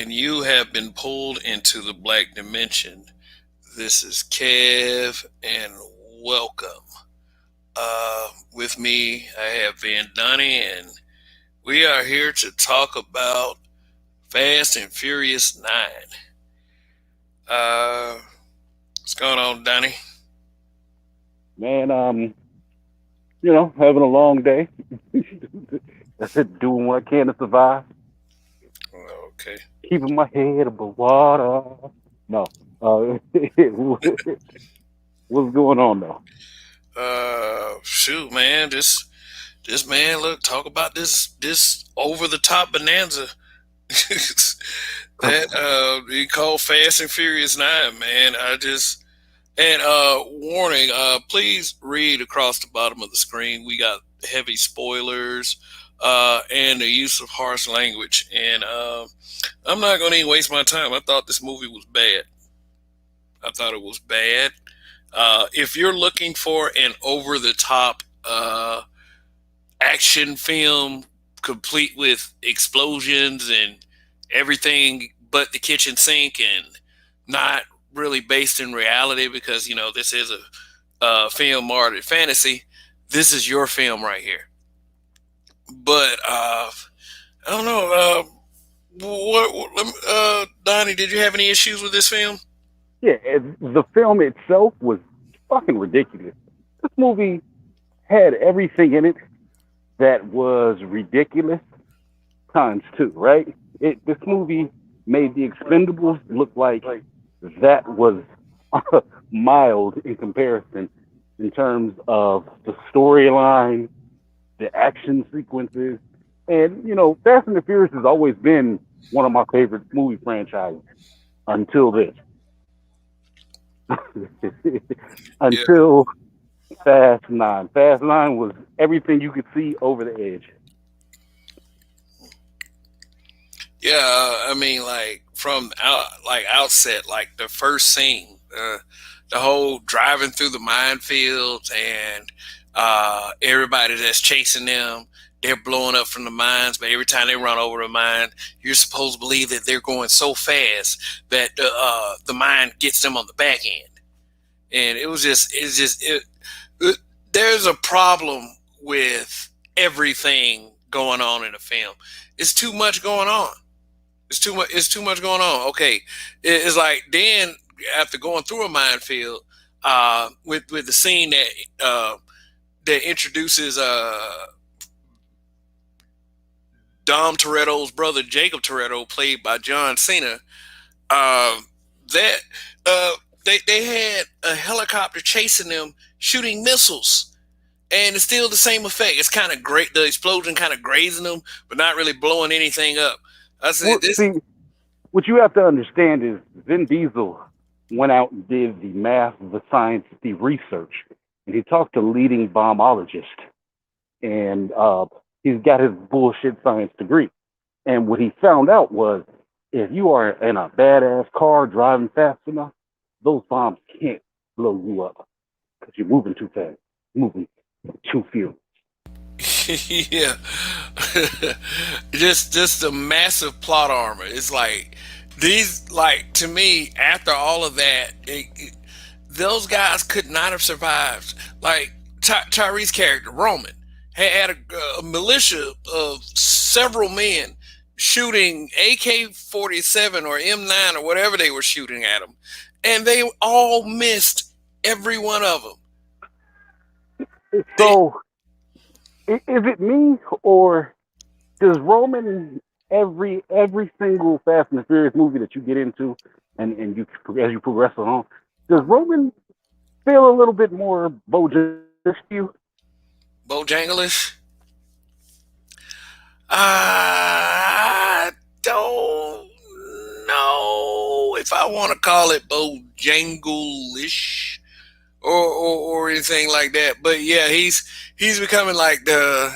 and you have been pulled into the black dimension. This is Kev, and welcome. With me, I have Van Donny, and we are here to talk about Fast and Furious 9. Uh, what's going on, Donny? Man, having a long day, doing what I can to survive, Okay. keeping my head above water. No, what's going on though? Shoot, man, this man, look, talk about this over the top bonanza that he called Fast and Furious 9, man. And warning, please read across the bottom of the screen. We got heavy spoilers and the use of harsh language. And I'm not going to even waste my time. I thought this movie was bad. I thought it was bad. If you're looking for an over the top action film complete with explosions and everything but the kitchen sink and not really based in reality, because this is a film marred at fantasy, this is your film right here. But I don't know. Donnie, did you have any issues with this film? Yeah, the film itself was fucking ridiculous. This movie had everything in it that was ridiculous times two, right? This movie made the Expendables look like that was mild in comparison in terms of the storyline, the action sequences, and Fast and the Furious has always been one of my favorite movie franchises until this. Yeah, Until Fast Nine. Fast Nine was everything you could see over the edge. yeah. I mean, like outset, like the first scene, the whole driving through the minefields and everybody that's chasing them, they're blowing up from the mines, but every time they run over the mine, you're supposed to believe that they're going so fast that the mine gets them on the back end. And it, there's a problem with everything going on in a film. It's too much going on. It's too much going on. Okay, it's like then after going through a minefield, with the scene that introduces Dom Toretto's brother Jacob Toretto, played by John Cena. That they had a helicopter chasing them, shooting missiles, and it's still the same effect. It's kind of great. The explosion kind of grazing them, but not really blowing anything up. I said Well, this. see, what you have to understand is Vin Diesel went out and did the math, the science, the research, and he talked to leading bombologists, and he's got his bullshit science degree. And what he found out was if you are in a badass car driving fast enough, those bombs can't blow you up because you're moving too fast, moving too few. Yeah, just a massive plot armor. It's like these, like, to me, after all of that, those guys could not have survived. Like Tyrese character Roman had a militia of several men shooting AK-47 or M9 or whatever they were shooting at him, and they all missed every one of them. They So is it me or does Roman every single Fast and the Furious movie that you get into and you as you progress along, does Roman feel a little bit more Bojangles to you? Bojangles. I don't know if I want to call it Bojangle-ish or anything like that. But yeah, he's becoming like the,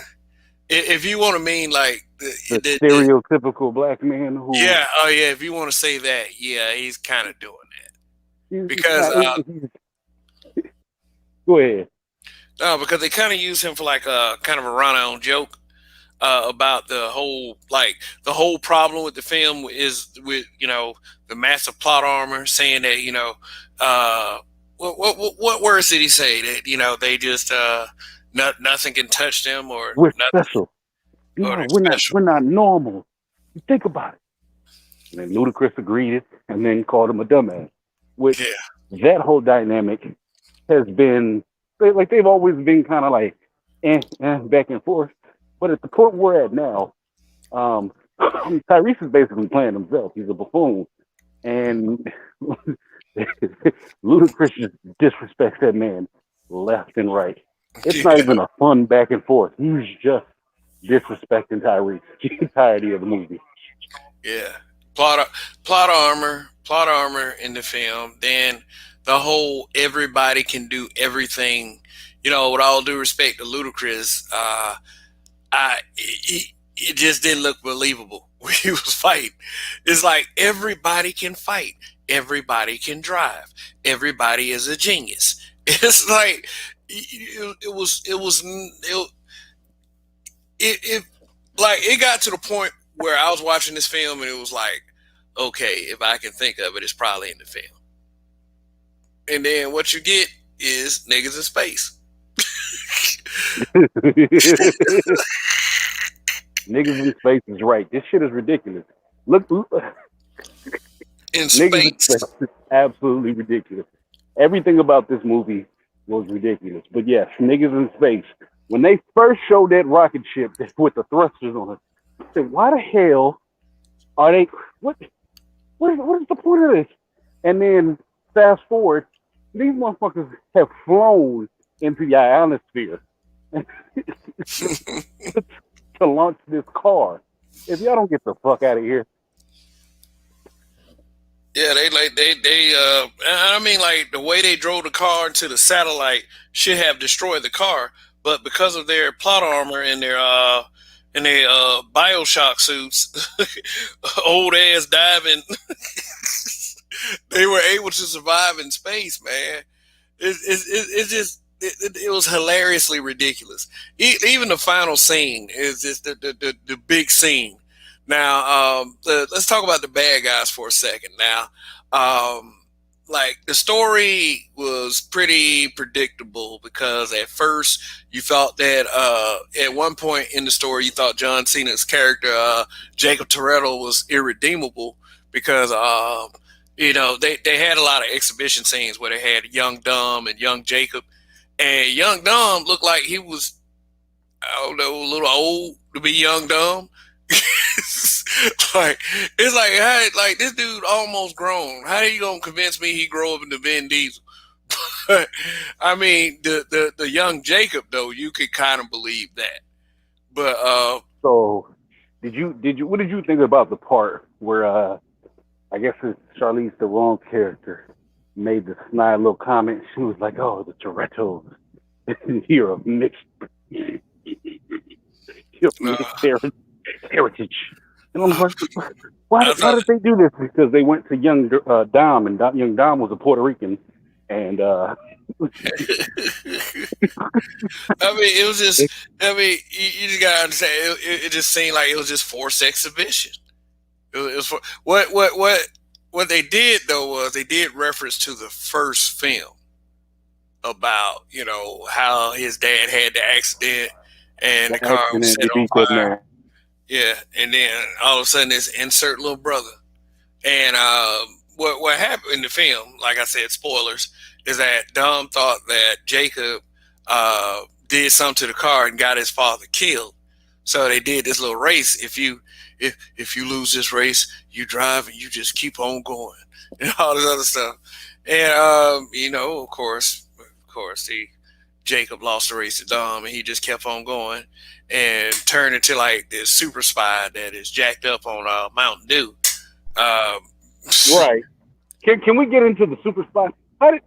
if you want to mean like The the stereotypical black man who yeah, oh yeah, if you want to say that, yeah, he's kind of doing that he's, because he's, go ahead. no, because they kind of use him for like a kind of a run on joke. about the whole problem with the film is with the massive plot armor, saying that what words did he say, that they just nothing can touch them, or We're nothing, special. or No, they're we're not. special. We're not normal. You think about it. And then Ludacris agreed it, and then called him a dumbass. Which Yeah, that whole dynamic has been like they've always been kind of like back and forth. But at the point we're at now, um, Tyrese is basically playing himself. He's a buffoon, and Ludacris just disrespects that man left and right. It's not yeah, even a fun back and forth. He's just disrespecting Tyrese the entirety of the movie. yeah. Plot armor in the film. Then the whole everybody can do everything. With all due respect to Ludacris, it just didn't look believable when he was fighting. It's like everybody can fight, everybody can drive, everybody is a genius. It's like it like it got to the point where I was watching this film and it was like, okay, if I can think of it, it's probably in the film. And then what you get is niggas in space. Niggas in space is right. This shit is ridiculous. Look, In niggas in space. space is absolutely ridiculous. Everything about this movie was ridiculous. But yes, niggas in space. When they first showed that rocket ship with the thrusters on it, I said, "Why the hell are they? What? What is the point of this?" And then fast forward, these motherfuckers have flown into the ionosphere to launch this car. If y'all don't get the fuck out of here, Yeah, I mean, like the way they drove the car into the satellite should have destroyed the car, but because of their plot armor and their Bioshock suits, old ass diving, they were able to survive in space. Man, it just it was hilariously ridiculous. Even the final scene is just the big scene. Now, let's talk about the bad guys for a second. Now, um, like the story was pretty predictable because at first you thought that at one point in the story you thought John Cena's character Jacob Toretto was irredeemable because they had a lot of exhibition scenes where they had young Dom and young Jacob, and young Dom looked like he was, I don't know, a little old to be young Dom. Like it's like, how, like this dude almost grown. How are you gonna convince me he grow up into Vin Diesel? I mean, the young Jacob though, you could kind of believe that. But so did you what did you think about the part where I guess it's Charlize Theron's character made the snide little comment. She was like, "Oh, the Toretto's, you're a mixed, you're a mixed uh, heritage." And I'm like, why? I Why thought, did they do this? Because they went to young Dom, and young Dom was a Puerto Rican, and I mean, it was just. I mean, you just gotta understand. It just seemed like it was just forced exhibition. It was for, what they did though was they did reference to the first film about how his dad had the accident and the the car was accident set he on beat that fire. man. Yeah, and then all of a sudden it's insert little brother. And what happened in the film, like I said, spoilers, is that Dom thought that Jacob did something to the car and got his father killed. So they did this little race. If you lose this race, you drive and you just keep on going and all this other stuff. And of course, he Jacob lost the race to Dom, and he just kept on going and turned into like this super spy that is jacked up on Mountain Dew. Um, Right. Can we get into the super spy? How did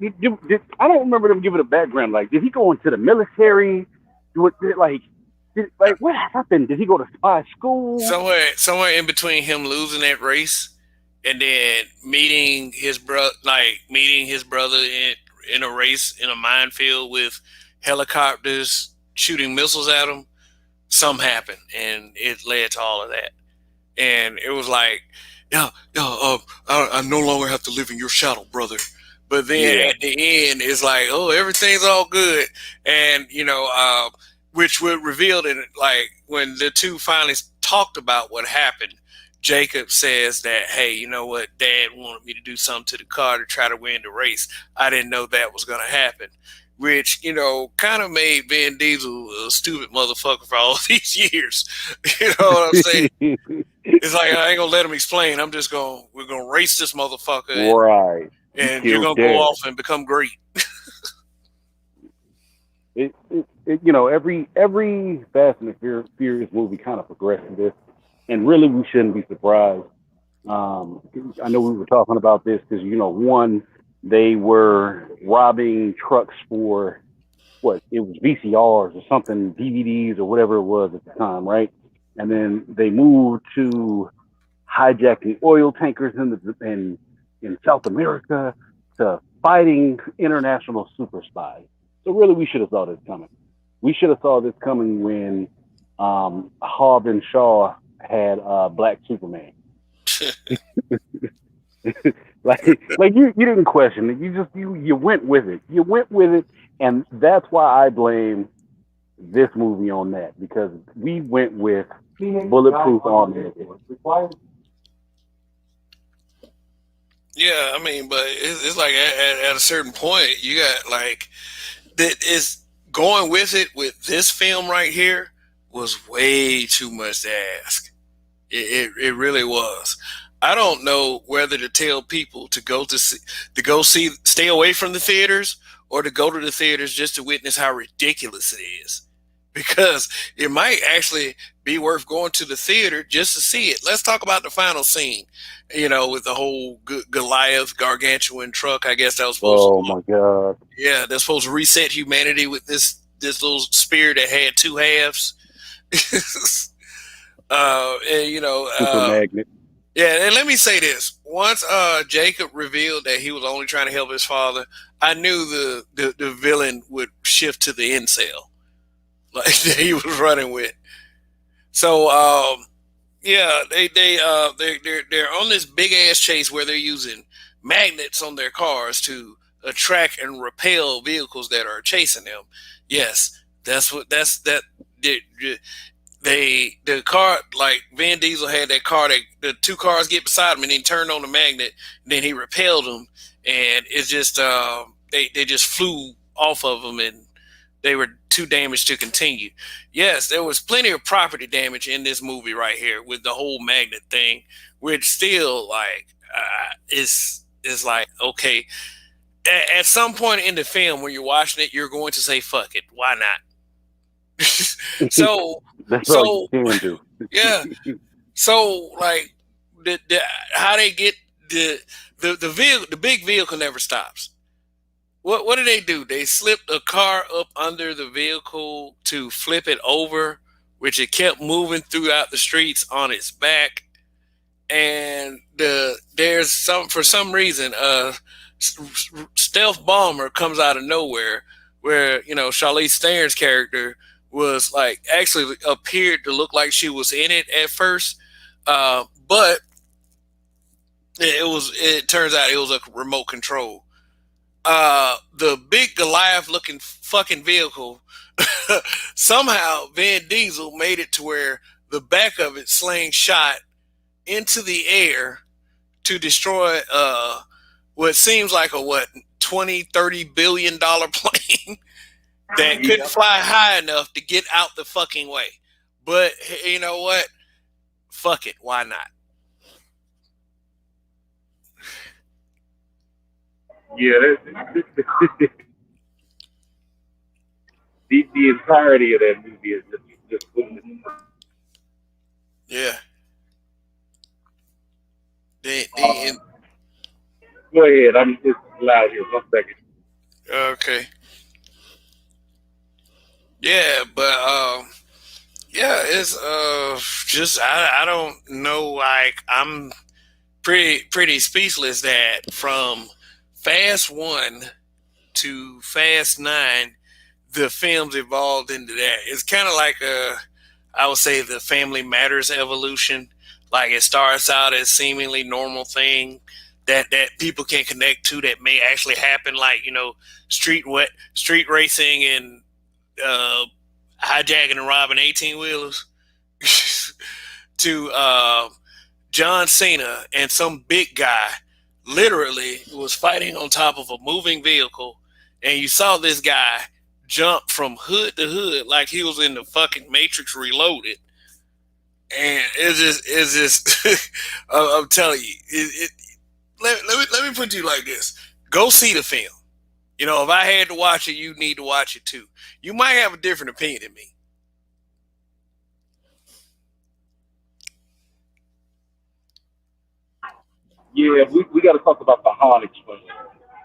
I don't remember them giving a background. Like, did he go into the military? Like what happened? Did he go to spy school? somewhere in between him losing that race and then meeting his brother in a race in a minefield with helicopters shooting missiles at him. something happened, and it led to all of that. And it was like, yeah, yeah, I no longer have to live in your shadow, brother. But then Yeah. at the end, it's like, oh, everything's all good, and which would reveal that, like, when the two finally talked about what happened, Jacob says that, hey, you know what, Dad wanted me to do something to the car to try to win the race. I didn't know that was going to happen. Which, kind of made Vin Diesel a stupid motherfucker for all these years. You know what I'm saying? It's like, I ain't gonna let him explain. We're gonna race this motherfucker, and Right. He and you're killed gonna go Dad. off and become great. Every Fast and the Furious movie kind of progressed to this, and really we shouldn't be surprised. Um, I know we were talking about this because one, they were robbing trucks for what it was VCRs or something, DVDs or whatever it was at the time, right? And then they moved to hijacking oil tankers in South America to fighting international super spies. So really, we should have saw this coming. We should have saw this coming when Hobbs and Shaw had Black Superman. like you didn't question it. You went with it. You went with it, and that's why I blame this movie on that because we went with bulletproof armor. Yeah, I mean, but it's like at a certain point, you got like that is going with it with this film right here was way too much to ask. It really was. I don't know whether to tell people to go see stay away from the theaters or to go to the theaters just to witness how ridiculous it is. Because it might actually be worth going to the theater just to see it. Let's talk about the final scene. With the whole Goliath gargantuan truck. I guess that was supposed to. Oh my god, Yeah, they're supposed to reset humanity with this little spear that had two halves. And super magnet. yeah, and let me say this: once Jacob revealed that he was only trying to help his father, I knew the villain would shift to the incel like that he was running with. So yeah, they're on this big ass chase where they're using magnets on their cars to attract and repel vehicles that are chasing them. Yes, that's the car, like Vin Diesel had that car that the two cars get beside him and then turned on the magnet and then he repelled them and it's just they just flew off of them and they were too damaged to continue. Yes, there was plenty of property damage in this movie right here with the whole magnet thing, which still like is like okay. At some point in the film when you're watching it, you're going to say "fuck it," why not? so That's all you so can do. yeah, so like the how they get the vehicle, the big vehicle never stops. What do they do? They slipped a car up under the vehicle to flip it over, which it kept moving throughout the streets on its back. And there's some for some reason stealth bomber comes out of nowhere, where Charlize Theron's character was like actually appeared to look like she was in it at first, but it turns out it was a remote control. The big Goliath looking fucking vehicle, somehow Van Diesel made it to where the back of it slingshot into the air to destroy what seems like a what 20-30 billion dollar plane that couldn't Yep. fly high enough to get out the fucking way. But you know what? Fuck it, why not? Yeah, the entirety of that movie is just Yeah. The Go ahead. I'm just loud here. 1 second. okay. Yeah, but yeah, it's just I don't know, like I'm pretty speechless that from Fast 1 to Fast 9 the films evolved into that. It's kind of like I would say the Family Matters evolution. Like it starts out as seemingly normal thing that people can connect to that may actually happen, like street racing and uh, hijacking and robbing 18 wheelers, to John Cena and some big guy literally was fighting on top of a moving vehicle, and you saw this guy jump from hood to hood like he was in the fucking Matrix Reloaded. And it's just I'm telling you, let me put you like this: go see the film. You know, if I had to watch it, you need to watch it too. You might have a different opinion than me. Yeah, we got to talk about the Han explosion.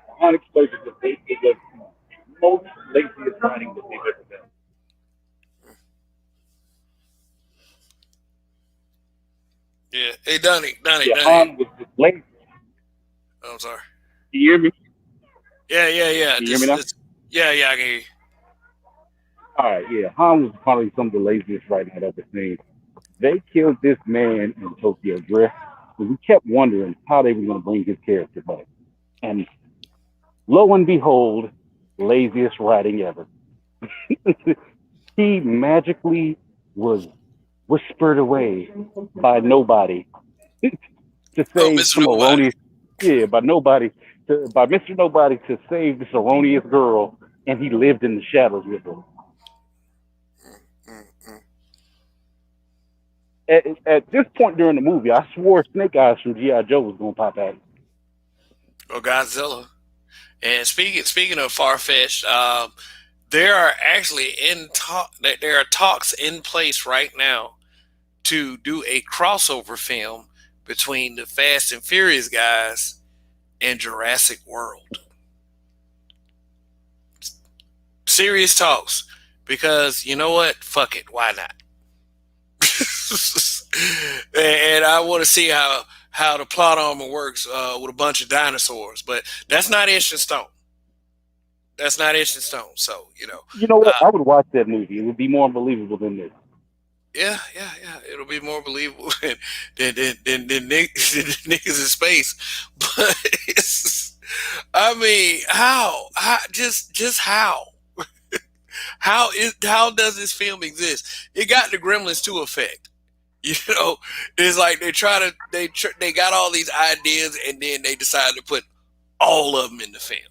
The Han explosion is the most laziest writing that they've ever done. Yeah, hey Donnie, Yeah, Donnie. Han was just lazy. Oh, I'm sorry. Can you hear me? Yeah. Can you hear me now? Yeah, I can hear you. All right, yeah. Han was probably some of the laziest writing I've ever seen. They killed this man in Tokyo Drift, and we kept wondering how they were going to bring his character back. And lo and behold, laziest writing ever. He magically was whispered away by nobody to Oh, save Mr. some Nobody. erroneous, yeah, by nobody, by Mr. Nobody to save this erroneous girl, and he lived in the shadows with her. Mm-mm. At this point during the movie, I swore Snake Eyes from G.I. Joe was going to pop out. Or Godzilla. And speaking of far fetched, there are actually there are talks in place right now to do a crossover film between the Fast and Furious guys and Jurassic World. Serious talks, because you know what? Fuck it, why not? And I want to see how the plot armor works with a bunch of dinosaurs, but that's not etched in stone. That's not etched in stone. So You know what? uh, I would watch that movie. It would be more unbelievable than this. yeah. It'll be more believable than niggas in space. But I mean, how just how does this film exist? It got the Gremlins 2 effect. You know, it's like they got all these ideas and then they decided to put all of them in the film.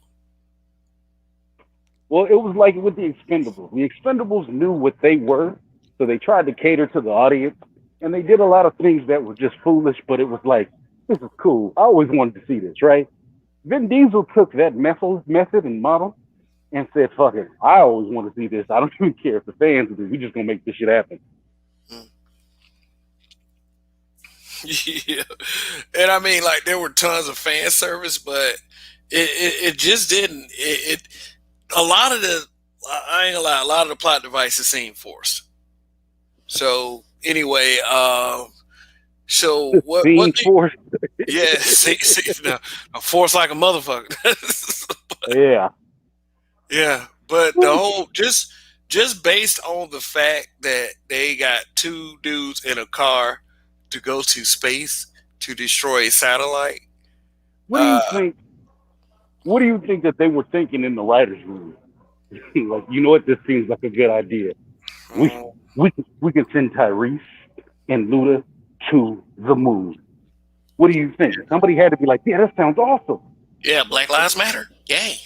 Well, it was like with the Expendables. The Expendables knew what they were, so they tried to cater to the audience, and they did a lot of things that were just foolish. But it was like, this is cool. I always wanted to see this, right? Vin Diesel took that method and model and said, "Fuck it, I always want to see this. I don't even care if the fans do. We just gonna make this shit happen." Mm. Yeah, and I mean, like there were tons of fan service, but it just didn't. A lot of the I ain't gonna lie, a lot of the plot devices seem forced. So anyway, so what? Scene force, Yeah, see, no, forced like a motherfucker. yeah. Yeah, but the whole just based on the fact that they got two dudes in a car to go to space to destroy a satellite. What do Uh, you think? What do you think that they were thinking in the writers' room? Like, you know what? This seems like a good idea. We mm, we can send Tyrese and Luda to the moon. What do you think? Somebody had to be like, yeah, that sounds awesome. yeah, Black Lives Matter. Yay.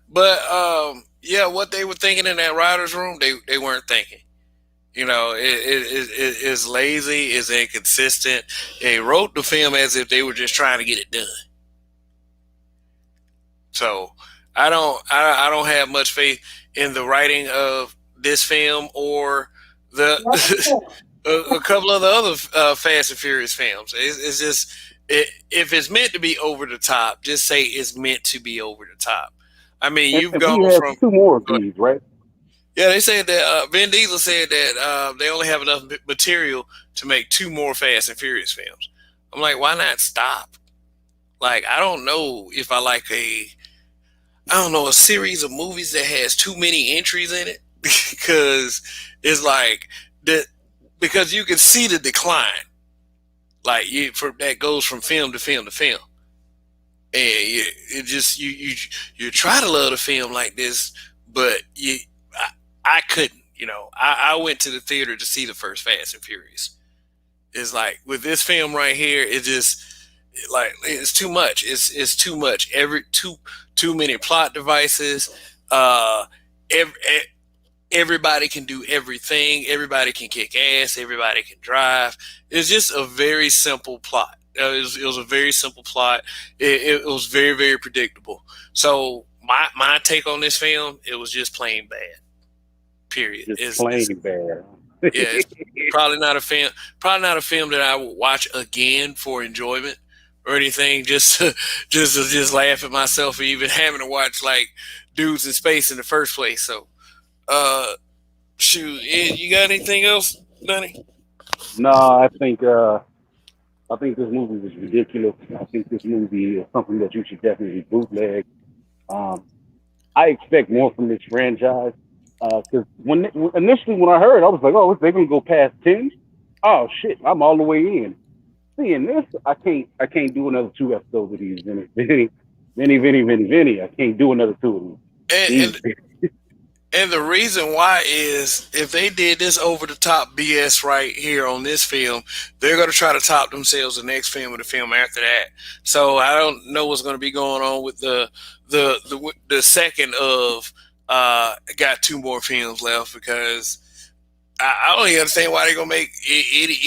But yeah, what they were thinking in that writers' room, they weren't thinking. You know, it is lazy, is inconsistent. They wrote the film as if they were just trying to get it done. So I don't have much faith in the writing of this film or the a couple of the other Fast and Furious films. It's just if it's meant to be over the top, just say it's meant to be over the top. I mean, you've And we gone have from two more of these, right? yeah. They said that Vin Diesel said that they only have enough material to make two more Fast and Furious films. I'm like, why not stop? Like, I don't know if I like a series of movies that has too many entries in it. because it's like that, because you can see the decline, like that goes from film to film to film, and it just you try to love the film like this, but I, I couldn't. I went to the theater to see the first Fast and Furious. It's like with this film right here, it just like it's too much. It's too much. Too many plot devices. Every, everybody can do everything. Everybody can kick ass. Everybody can drive. It's just a very simple plot. It was a very simple plot. It was very, very predictable. So my take on this film, it was just plain bad. Period. Just It's plain bad. yeah. It's probably not a film. Probably not a film that I would watch again for enjoyment or anything. Just laugh at myself for even having to watch like dudes in space in the first place. So uh, shoot, you got anything else, Dunny? No, I think this movie was ridiculous. I think this movie is something that you should definitely bootleg. Um, I expect more from this franchise because initially when I heard, I was like, oh, they're gonna go past 10. Oh shit, I'm all the way in. Seeing this, I can't do another two episodes of these. Vinny. I can't do another two of And, these. and and the reason why is if they did this over the top BS right here on this film, they're going to try to top themselves the next film or the film after that. So I don't know what's going to be going on with the second of got two more films left because I don't even understand why they're gonna make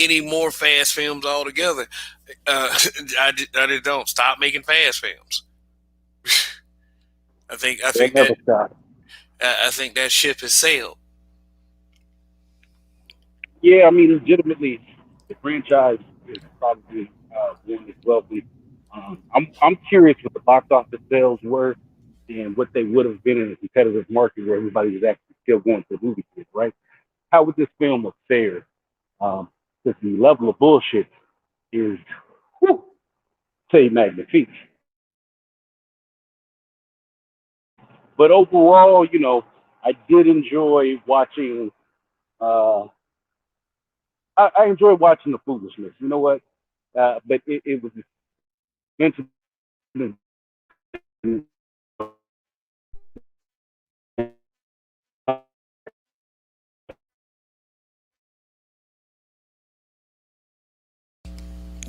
any more fast films altogether. I just don't stop making fast films. I They'll think that never stop. I think that ship has sailed. Yeah, I mean, legitimately, the franchise is probably one that's wealthy. I'm curious what the box office sales were and what they would have been in a competitive market where everybody was actually still going to the movie theater, right? How would this film have fared? Because the level of bullshit is, whew, say, magnifique. But overall, I did enjoy watching. Uh, I enjoyed watching the foolishness. You know what? But it was meant to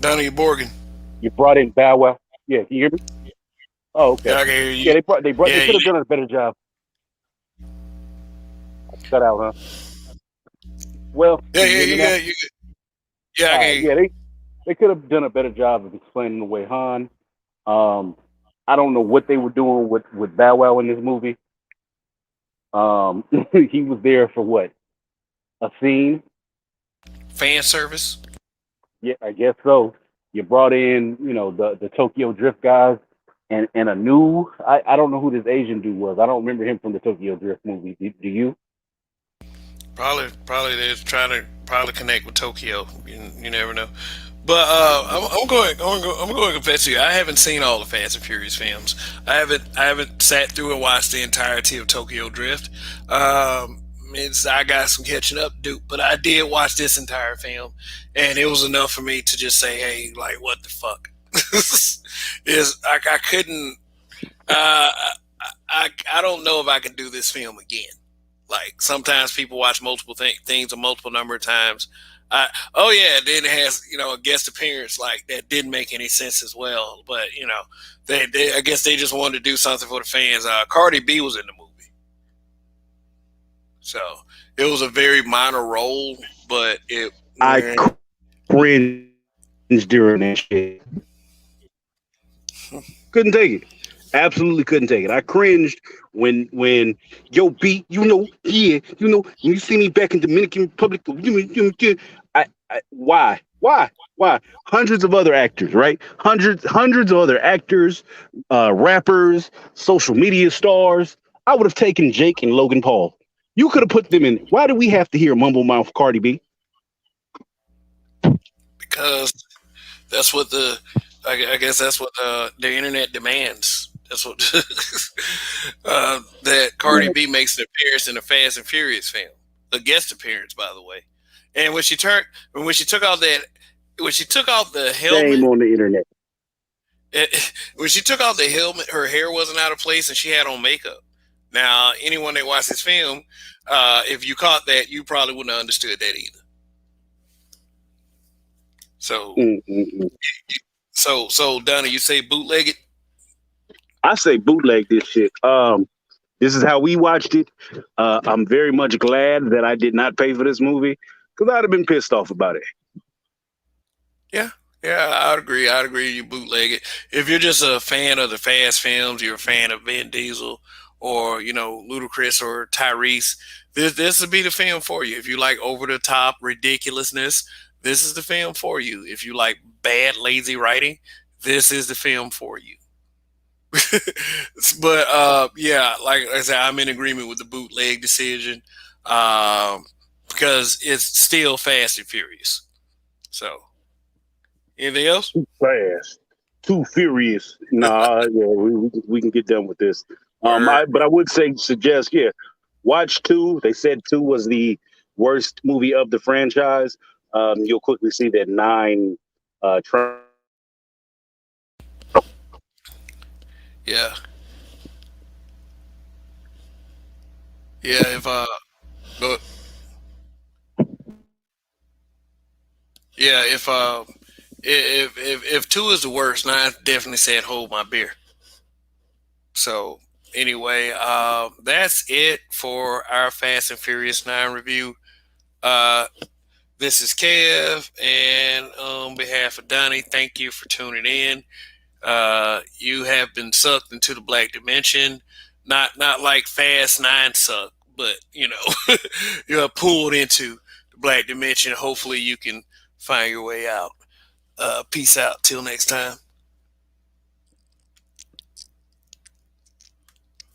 Donnie Borgin. you brought in Bow Wow. Yeah, can you hear me? Oh, okay. Yeah, I can hear Yeah, you. they Yeah, could have done a better job. Cut out, huh? Well, yeah, can you yeah, hear me now? yeah, I All can right. hear you. Yeah, they could have done a better job of explaining away Han. Um, I don't know what they were doing with Bow Wow in this movie. He was there for what, a scene? Fan service. Yeah, I guess so. You brought in, the Tokyo Drift guys and a new. I don't know who this Asian dude was. I don't remember him from the Tokyo Drift movie. Do you? Probably they're trying to probably connect with Tokyo. You never know. But I'm going to confess to you. I haven't seen all the Fast and Furious films. I haven't sat through and watched the entirety of Tokyo Drift. I got some catching up to do, but I did watch this entire film, and it was enough for me to just say, "Hey, like, what the fuck?" Is I couldn't. Uh, I don't know if I can do this film again. Like sometimes people watch multiple things a multiple number of times. Oh yeah, then it has a guest appearance like that didn't make any sense as well. But they I guess they just wanted to do something for the fans. Cardi B was in the movie, so it was a very minor role, but it I eh, cringed during that shit. Couldn't take it. Absolutely couldn't take it. I cringed when yo B, when you see me back in Dominican Republic, why? Hundreds of other actors, right? Hundreds of other actors, rappers, social media stars. I would have taken Jake and Logan Paul. You could have put them in. Why do we have to hear mumble mouth Cardi B? because that's what I guess that's what the internet demands. That's what that Cardi B makes an appearance in a Fast and Furious film, a guest appearance, by the way. And when she took off that, when she took off the Shame helmet, on the internet. when she took off the helmet, her hair wasn't out of place, and she had on makeup. Now, anyone that watched this film, if you caught that, you probably wouldn't have understood that either. So, Mm-mm-mm. so Donna, you say bootleg it? I say bootleg this shit. This is how we watched it. I'm very much glad that I did not pay for this movie because I'd have been pissed off about it. Yeah, yeah, I'd agree. I'd agree. You bootleg it. If you're just a fan of the fast films, you're a fan of Vin Diesel or Ludacris or Tyrese. This would be the film for you. If you like over the top ridiculousness, this is the film for you. If you like bad lazy writing, this is the film for you. But yeah, like I said, I'm in agreement with the bootleg decision because it's still Fast and Furious. So, anything else? Fast, too furious. Nah, yeah, we can get done with this. Word. But I would say suggest, yeah, watch two. They said two was the worst movie of the franchise. You'll quickly see that nine. Trump Yeah, yeah. Go, yeah, if two is the worst, then I definitely said hold my beer. So anyway, that's it for our Fast and Furious 9 review. Uh, this is Kev, and on behalf of Donnie, thank you for tuning in. You have been sucked into the black dimension. Not like Fast Nine suck, but you're pulled into the black dimension. Hopefully, you can find your way out. Peace out. Till next time.